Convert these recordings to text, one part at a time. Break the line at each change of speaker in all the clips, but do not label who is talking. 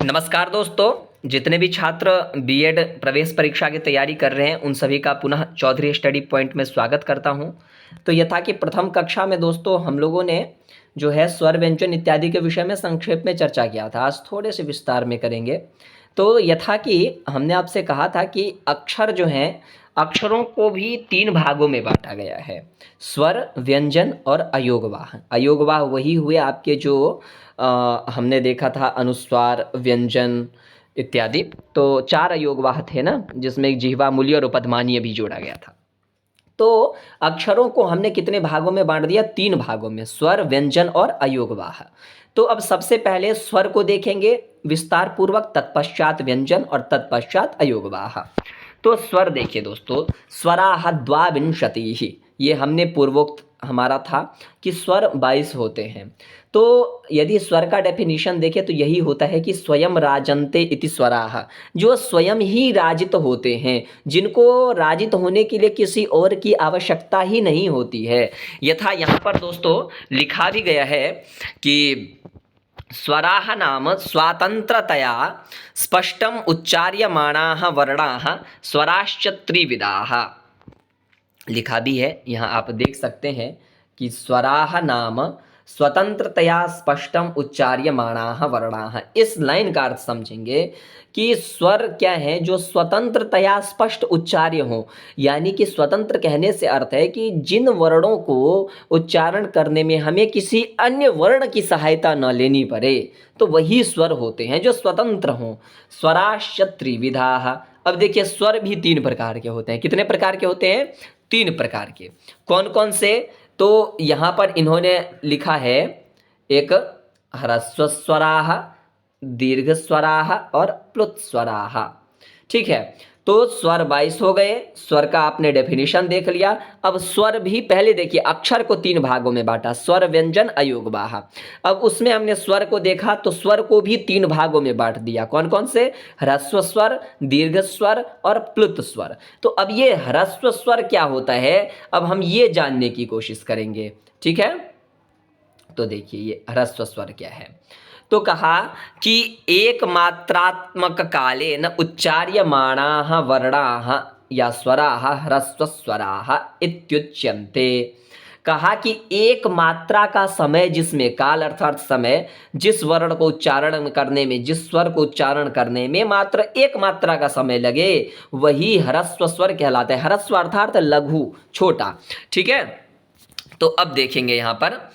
नमस्कार दोस्तों। जितने भी छात्र बीएड प्रवेश परीक्षा की तैयारी कर रहे हैं उन सभी का पुनः चौधरी स्टडी पॉइंट में स्वागत करता हूं। तो यथा कि प्रथम कक्षा में दोस्तों हम लोगों ने जो है स्वर व्यंजन इत्यादि के विषय में संक्षेप में चर्चा किया था। आज थोड़े से विस्तार में करेंगे। तो यथा कि हमने आपसे कहा था कि अक्षर जो हैं अक्षरों को भी तीन भागों में बांटा गया है, स्वर, व्यंजन और अयोगवाह। अयोगवाह वही हुए आपके जो हमने देखा था अनुस्वार, व्यंजन इत्यादि। तो चार अयोगवाह थे ना, जिसमें एक जिह्वा, मूल्य और उपधमानीय भी जोड़ा गया था। तो अक्षरों को हमने कितने भागों में बांट दिया? तीन भागों में, स्वर, व्यंजन और अयोगवाह। तो अब सबसे पहले स्वर को देखेंगे विस्तार पूर्वक, तत्पश्चात व्यंजन और तत्पश्चात अयोगवाह। तो स्वर देखिए दोस्तों, स्वराः द्वाविंशतिः, ये हमने पूर्वोक्त हमारा था कि स्वर 22 होते हैं। तो यदि स्वर का डेफिनेशन देखें तो यही होता है कि स्वयं राजन्ते इति स्वराः, जो स्वयं ही राजित होते हैं, जिनको राजित होने के लिए किसी और की आवश्यकता ही नहीं होती है। यथा यहाँ पर दोस्तों लिखा भी गया है कि स्वराः नाम स्वातंत्रतया स्पष्टम उच्चार्यमाणाः वर्णाः स्वराश्च त्रिविधाः। लिखा भी है, यहाँ आप देख सकते हैं कि स्वराः नाम स्वतंत्रतया स्पष्टम उच्चार्यमाणाः वर्णाः। इस लाइन का अर्थ समझेंगे कि स्वर क्या है? जो स्वतंत्रतया स्पष्ट उच्चार्य हो, यानी कि स्वतंत्र कहने से अर्थ है कि जिन वर्णों को उच्चारण करने में हमें किसी अन्य वर्ण की सहायता न लेनी पड़े, तो वही स्वर होते हैं जो स्वतंत्र हों। स्वराश्च त्रिविधाः। अब देखिए स्वर भी तीन प्रकार के होते हैं। कितने प्रकार के होते हैं? तीन प्रकार के। कौन कौन से? तो यहाँ पर इन्होंने लिखा है, एक ह्रस्व स्वराः, दीर्घ स्वराः और प्लुत स्वराः। ठीक है, तो स्वर 22 हो गए। स्वर का आपने डेफिनेशन देख लिया। अब स्वर भी पहले देखिए, अक्षर को तीन भागों में बांटा, स्वर, व्यंजन, अयोगवाह। अब उसमें हमने स्वर को देखा तो स्वर को भी तीन भागों में बांट दिया। कौन कौन से? ह्रस्व स्वर, दीर्घ स्वर और प्लुत स्वर। तो अब ये ह्रस्व स्वर क्या होता है, अब हम ये जानने की कोशिश करेंगे। ठीक है, तो देखिए ये ह्रस्व स्वर क्या है। तो कहा कि एक मात्रात्मक कालेन उच्चार्यमाणाः वर्णाः या स्वराः ह्रस्व स्वराः इत्युच्यन्ते। कहा कि एक मात्रा का समय, जिसमें काल अर्थात समय, जिस वर्ण को उच्चारण करने में, जिस स्वर को उच्चारण करने में मात्र एक मात्रा का समय लगे, वही ह्रस्व स्वर कहलाता है। ह्रस्व अर्थात लघु, छोटा। ठीक है, तो अब देखेंगे यहाँ पर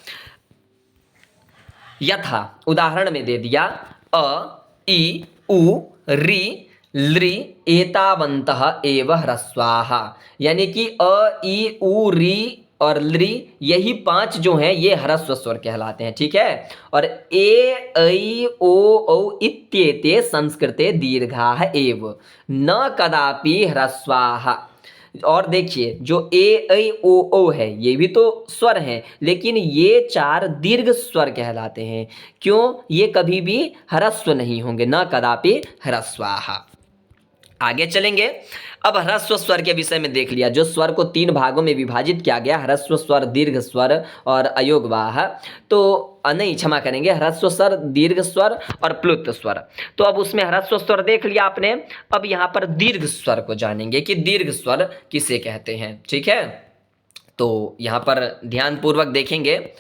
यथा उदाहरण में दे दिया, अ, इ, उ, रि, लृ एतावन्तः एव ह्रस्वाः। यानी कि अ, इ, उ, रि और लृ, यही पांच जो हैं ये ह्रस्व स्वर कहलाते हैं। ठीक है, और ए, ऐ, ओ, औ इत्येते संस्कृते दीर्घाः एव, न कदापि ह्रस्वाः। और देखिए जो ए, ऐ, ओ, औ है, ये भी तो स्वर हैं, लेकिन ये चार दीर्घ स्वर कहलाते हैं। क्यों? ये कभी भी ह्रस्व नहीं होंगे, न कदापि ह्रस्वाः। आगे चलेंगे। अब ह्रस्व स्वर के विषय में देख लिया, जो स्वर को तीन भागों में विभाजित किया गया, ह्रस्व स्वर, दीर्घ स्वर और अयोगवाह। तो नहीं, क्षमा करेंगे, ह्रस्व स्वर, दीर्घ स्वर और प्लुत स्वर। तो अब उसमें ह्रस्व स्वर देख लिया आपने। अब यहाँ पर दीर्घ स्वर को जानेंगे कि दीर्घ स्वर किसे कहते हैं। ठीक है, तो यहाँ पर ध्यान पूर्वक देखेंगे।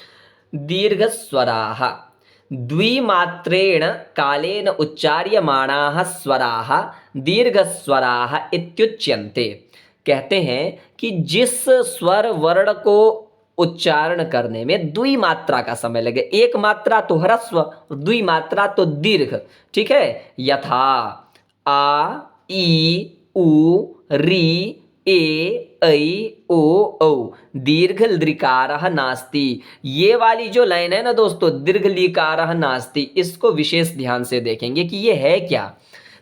दीर्घ स्वराः द्विमात्रेण कालेन उच्चार्यमाणाः स्वराः दीर्घस्वराः इत्युच्यन्ते। कहते हैं कि जिस स्वर वर्ण को उच्चारण करने में द्विमात्रा का समय लगे, एक मात्रा तो ह्रस्व, द्विमात्रा तो दीर्घ। ठीक है, यथा आ, ई, उ, रि, ए, ऐ, ओ, औ दीर्घ लृकारः नास्ति। ये वाली जो लाइन है ना दोस्तों, दीर्घ लिकारः नास्ति, इसको विशेष ध्यान से देखेंगे कि ये है क्या।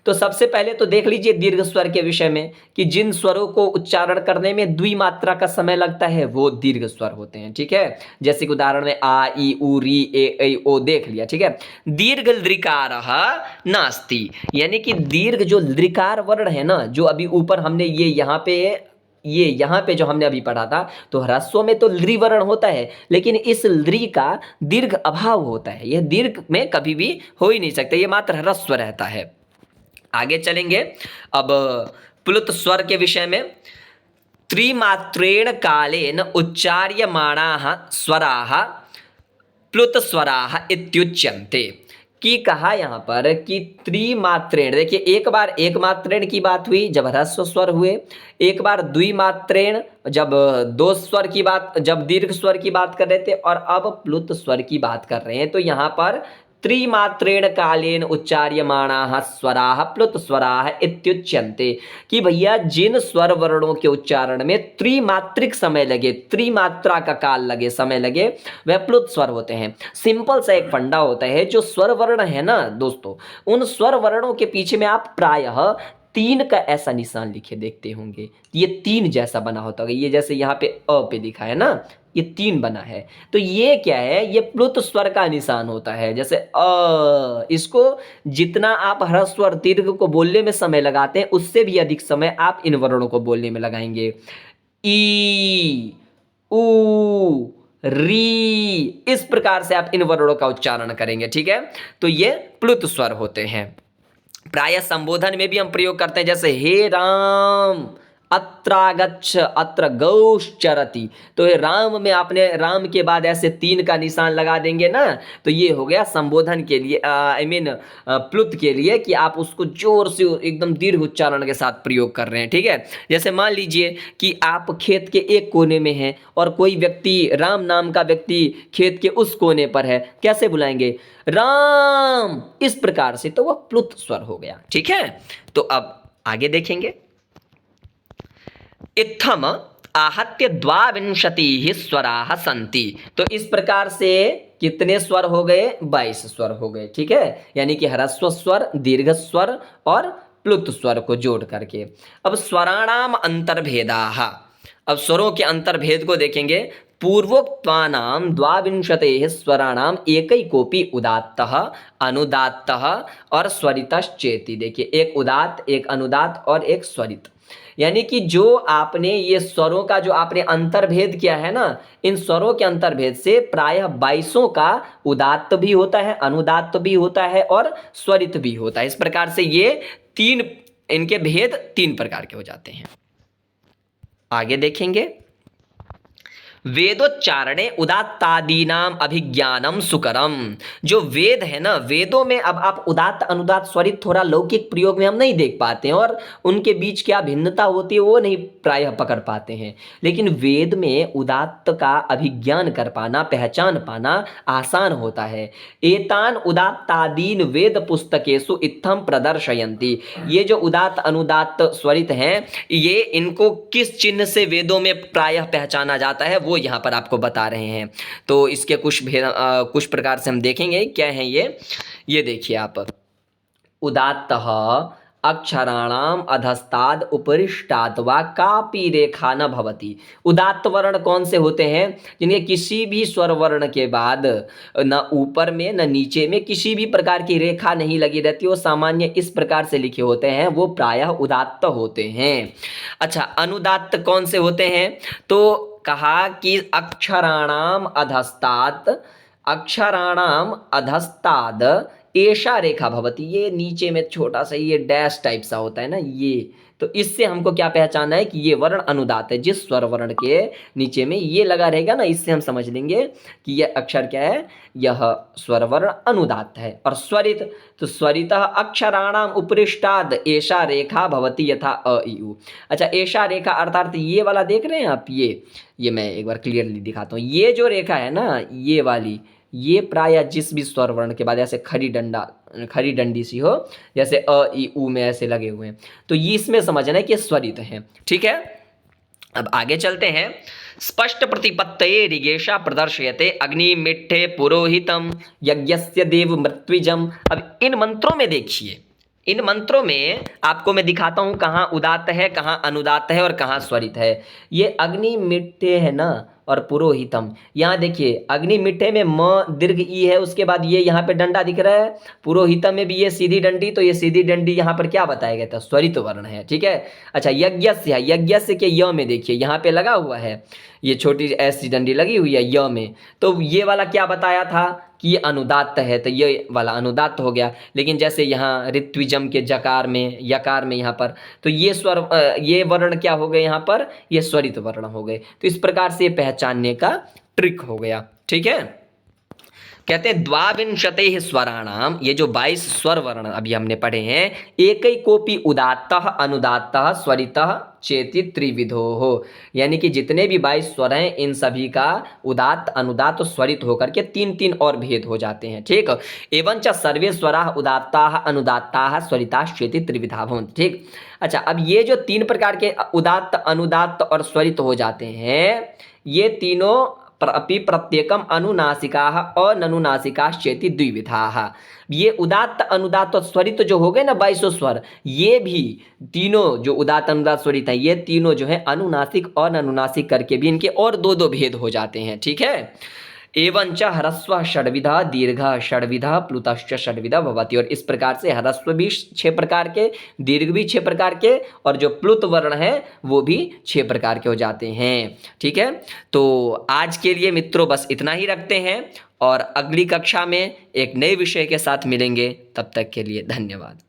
तो सबसे पहले तो देख लीजिए दीर्घ स्वर के विषय में कि जिन स्वरों को उच्चारण करने में द्विमात्रा का समय लगता है वो दीर्घ स्वर होते हैं। ठीक है, जैसे कि उदाहरण में आ, ई, उ, रि, ए, ऐ, ओ देख लिया। ठीक है, दीर्घ लृकारः नास्ति, यानी कि दीर्घ जो लृकार वर्ण है ना, जो अभी ऊपर हमने ये यहाँ पे ये यहाँ पे जो हमने अभी पढ़ा था, तो ह्रस्व में तो लृ वर्ण होता है, लेकिन इस लृ का दीर्घ अभाव होता है। यह दीर्घ में कभी भी हो ही नहीं सकता, ये मात्र ह्रस्व रहता है। आगे चलेंगे अब प्लुत स्वर के विषय में। त्रिमात्रेण कालेन उच्चार्यमाणाः स्वराः प्लुत स्वराः इत्युच्यन्ते। कि कहा यहाँ पर कि त्रिमात्रेण, देखिए एक बार एक मात्रेण की बात हुई जब ह्रस्व स्वर हुए, एक बार द्विमात्रेण जब दो स्वर की बात, जब दीर्घ स्वर की बात कर रहे थे, और अब प्लुत स्वर की बात कर रहे हैं। तो यहाँ पर त्रिमात्रेण कालेन उच्चार्यमाणाः स्वराः प्लुत स्वराः इत्युच्यन्ते, कि भैया जिन स्वर वर्णों के उच्चारण में त्रिमात्रिक समय लगे, त्रिमात्रा का काल लगे, समय लगे, वह प्लुत स्वर होते हैं। सिंपल सा एक फंडा होता है, जो स्वर वर्ण है ना दोस्तों, उन स्वर वर्णों के पीछे में आप प्रायः 3 का ऐसा निशान लिखे देखते होंगे, ये 3 जैसा बना होता होगा। ये जैसे यहाँ पे अ पे लिखा है ना, ये 3 बना है, तो ये क्या है, ये प्लुत स्वर का निशान होता है। जैसे अ, इसको जितना आप ह्रस्व और दीर्घ को बोलने में समय लगाते हैं, उससे भी अधिक समय आप इन वर्णों को बोलने में लगाएंगे। ई, ऊ, री, इस प्रकार से आप इन वर्णों का उच्चारण करेंगे, ठीक है। तो ये प्लुत स्वर होते हैं। प्राय संबोधन में भी हम प्रयोग करते हैं, जैसे हे राम अत्रागच्छ अत्र गौश्चरति, तो ये राम में आपने राम के बाद ऐसे 3 का निशान लगा देंगे ना, तो ये हो गया संबोधन के लिए, प्लुत के लिए, कि आप उसको जोर से एकदम दीर्घ उच्चारण के साथ प्रयोग कर रहे हैं, ठीक है। जैसे मान लीजिए कि आप खेत के एक कोने में हैं और कोई व्यक्ति, राम नाम का व्यक्ति खेत के उस कोने पर है, कैसे बुलाएंगे, राम, इस प्रकार से, तो वह प्लुत स्वर हो गया, ठीक है। तो अब आगे देखेंगे। इत्थम आहत्य द्वाविंशतिः स्वराः सन्ति, तो इस प्रकार से कितने स्वर हो गए, 22 स्वर हो गए, ठीक है। यानी कि ह्रस्व स्वर, दीर्घ स्वर और प्लुत स्वर को जोड़ करके। अब स्वराणाम अंतर्भेदाः, अब स्वरों के अंतर्भेद को देखेंगे। पूर्वोक्तानां द्वाविंशतेः स्वराणाम एकैकोपि उदात्तः, अनुदात्तः और स्वरितश्चेति। देखिए एक उदात्त, एक अनुदात्त और एक स्वरित, यानी कि जो आपने ये स्वरों का जो आपने अंतर्भेद किया है ना, इन स्वरों के अंतर्भेद से प्रायः 22 का उदात्त भी होता है, अनुदात्त भी होता है और स्वरित भी होता है। इस प्रकार से ये 3, इनके भेद 3 प्रकार के हो जाते हैं। आगे देखेंगे। वेदोच्चारणे उदात्तादीनाम अभिज्ञानम सुकरम, जो वेद है ना, वेदों में अब आप उदात्त अनुदात्त स्वरित थोड़ा लौकिक प्रयोग में हम नहीं देख पाते हैं, और उनके बीच क्या भिन्नता होती है वो नहीं प्रायः पकड़ पाते हैं। लेकिन वेद में उदात्त का अभिज्ञान कर पाना, पहचान पाना आसान होता है। एतान उदात्तादीन वेद पुस्तकेषु इत्थम प्रदर्शयन्ति, ये जो उदात्त अनुदात्त स्वरित हैं, ये इनको किस चिन्ह से वेदों में प्रायः पहचाना जाता है वो यहाँ पर आपको बता रहे हैं। तो इसके कुछ प्रकार से हम देखेंगे क्या है ये देखिए आप। उदात्तः अक्षराणाम अधस्ताद उपरिष्टात् वा कापि रेखा न भवति। उदात्त वर्ण कौन से होते हैं, जिनके किसी भी स्वर वर्ण के बाद न ऊपर में न नीचे में किसी भी प्रकार की रेखा नहीं लगी रहती, वो सामान्य इस प्रकार से लिखे होते हैं, वो प्रायः उदात्त होते हैं। अच्छा, अनुदात्त कौन से होते हैं, तो कहा कि अक्षराणाम अधस्तात्, अक्षराणाम अधस्ताद एषा रेखा भवति, ये नीचे में छोटा सा ये डैश टाइप सा होता है ना, ये, तो इससे हमको क्या पहचाना है कि ये वर्ण अनुदात्त है। जिस स्वर वर्ण के नीचे में ये लगा रहेगा ना, इससे हम समझ लेंगे कि यह अक्षर क्या है, यह स्वर वर्ण अनुदात्त है। और स्वरित, तो स्वरितः अक्षराणाम उपरिष्टाद एषा रेखा भवति यथा अ इ उ। अच्छा, एषा रेखा अर्थात ये वाला देख रहे हैं आप, ये मैं एक बार क्लियरली दिखाता हूँ। ये जो रेखा है ना, ये वाली, ये प्रायः जिस भी स्वर वर्ण के बाद ऐसे खड़ी डंडी सी हो, जैसे अ इ उ में ऐसे लगे हुए हैं, तो ये इसमें समझना है कि स्वरित है, ठीक है। अब आगे चलते हैं। स्पष्ट प्रतिपत्तये ऋगेशा प्रदर्शयते अग्निमिट्ठे पुरोहितम यज्ञस्य देव मृत्विजम। अब इन मंत्रों में देखिए, इन मंत्रों में आपको मैं दिखाता हूं कहाँ उदात्त है, कहाँ अनुदात्त है और कहाँ स्वरित है। ये अग्नि मिट्टे है ना, और पुरोहितम, यहाँ देखिए अग्नि मिट्टे में म दीर्घ ई है, उसके बाद ये यहाँ पे डंडा दिख रहा है। पुरोहितम में भी ये सीधी डंडी, तो ये सीधी डंडी यहाँ पर क्या बताया गया था, स्वरित वर्ण है। ठीक है। अच्छा, यज्ञस्य है, यज्ञस्य के य में देखिए यहाँ पे लगा हुआ है, ये छोटी ऐसी डंडी लगी हुई है य में, तो ये वाला क्या बताया था कि ये अनुदात्त है, तो ये वाला अनुदात्त हो गया। लेकिन जैसे यहाँ ऋत्विजम के जकार में, यकार में यहाँ पर, तो ये ये वर्ण क्या हो गए यहाँ पर, ये स्वरित वर्ण हो गए। तो इस प्रकार से पहचानने का ट्रिक हो गया। ठीक है। कहते हैं द्वाविंशते स्वराणाम, ये जो 22 स्वर वर्ण अभी हमने पढ़े हैं, एक ही कोपी उदात्तः अनुदात्तः स्वरितः चेति त्रिविधो हो, यानी कि जितने भी 22 स्वर हैं इन सभी का उदात्त अनुदात्त स्वरित होकर के तीन तीन और भेद हो जाते हैं। ठीक। एवं च सर्वे स्वराः उदात्ताः अनुदात्ताः स्वरिताश्चेति त्रिविधा भवन्ति। ठीक। अच्छा, अब ये जो तीन प्रकार के उदात्त अनुदात्त और स्वरित हो जाते हैं, ये तीनों अपि प्रत्येकम अनुनासिकाः अननुनासिकाश्चेति द्विविधाः। ये उदात्त अनुदात्त और स्वरित जो हो गए ना 22 स्वर, ये भी तीनों जो उदात्त अनुदात्त स्वरित है, ये तीनों जो है अनुनासिक और अनुनासिक करके भी इनके और दो दो भेद हो जाते हैं। ठीक है। एवं च ह्रस्व षड्विधा दीर्घ षड्विधा प्लुतश्च षड्विधा भवति, और इस प्रकार से ह्रस्व भी 6 प्रकार के, दीर्घ भी 6 प्रकार के, और जो प्लुत वर्ण है वो भी 6 प्रकार के हो जाते हैं। ठीक है। तो आज के लिए मित्रों बस इतना ही रखते हैं, और अगली कक्षा में एक नए विषय के साथ मिलेंगे। तब तक के लिए धन्यवाद।